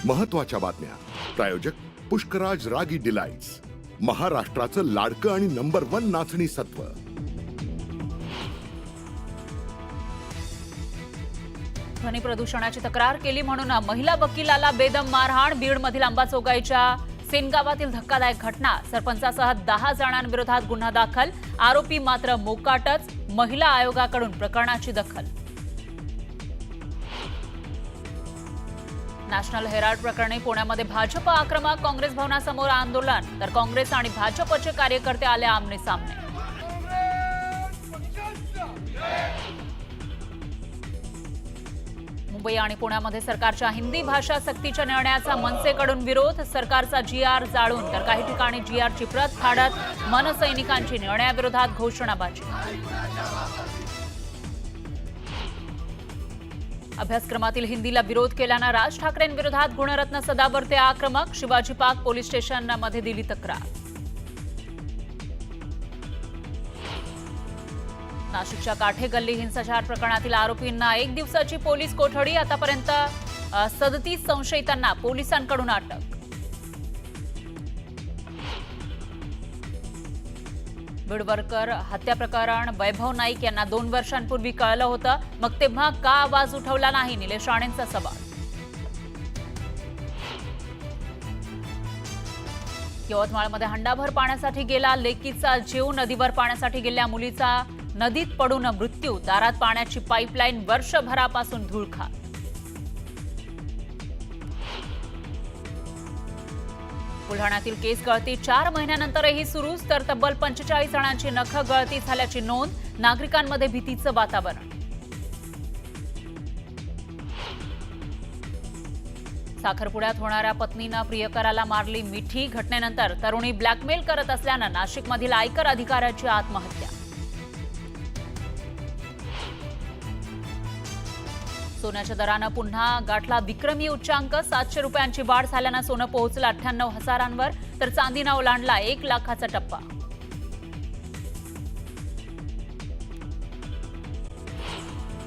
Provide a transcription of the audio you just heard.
महत्त्वाच्या बातम्या प्रायोजक पुष्कराज रागी डिलाइट्स, महाराष्ट्राचं लाडकं आणि नंबर 1 नाचणी सत्व। ध्वनी प्रदूषणाची तक्रार केली म्हणून महिला वकिलाला बेदम मारहाण। बीडमधील अंबाजोगाईच्या सेनगावातील धक्कादायक घटना। सरपंचासह 10 जणांविरोधात गुन्हा दाखल। आरोपी मात्र मोकाटच। महिला आयोगाकडून प्रकरणाची दखल। नॅशनल हेराल्ड प्रकरणी पुण्यामध्ये भाजप आक्रमक। काँग्रेस भवनासमोर आंदोलन, तर काँग्रेस आणि भाजपचे कार्यकर्ते आले आमने सामने। मुंबई आणि पुण्यामध्ये सरकारच्या हिंदी भाषा सक्तीच्या निर्णयाचा मनसेकडून विरोध। सरकारचा GR जाळून तर काही ठिकाणी GRची प्रत फाडत मनसैनिकांची निर्णयाविरोधात घोषणाबाजी। अभ्यासक्रमातील हिंदीला विरोध केल्यानं राज ठाकरेंविरोधात गुणरत्न सदावर्ते आक्रमक। शिवाजी पार्क पोलीस स्टेशनमध्ये दिली तक्रार। नाशिकच्या काठे गल्ली हिंसाचार प्रकरणातील आरोपींना 1 दिवसाची पोलीस कोठडी। आतापर्यंत 37 संशयितांना पोलिसांकडून अटक। बीडवरकर हत्या प्रकरण वैभव नाईक यांना 2 वर्षांपूर्वी कळलं होतं, मग तेव्हा का आवाज उठवला नाही? निलेश राणेंचा सवाल। यवतमाळमध्ये हंडाभर पाण्यासाठी गेला लेकीचा जीव। नदीवर पाण्यासाठी गेलेल्या मुलीचा नदीत पडून मृत्यू। दारात पाण्याची पाईपलाईन वर्षभरापासून धुळखात। बुलढाण्यातील केस गळती 4 महिन्यानंतरही सुरूच, तर तब्बल 45 जणांची नख गळती झाल्याची नोंद। नागरिकांमध्ये भीतीचं वातावरण। साखरपुड्यात होणाऱ्या पत्नीनं प्रियकराला मारली मिठी। घटनेनंतर तरुणी ब्लॅकमेल करत असल्यानं नाशिकमधील आयकर अधिकाऱ्याची आत्महत्या। सोन्याच्या दरानं पुन्हा गाठला विक्रमी उच्चांक। 700 रुपयांची वाढ झाल्यानं सोनं पोहोचलं 98 हजारांवर, तर चांदीनं ओलांडला 1 लाखाचा टप्पा।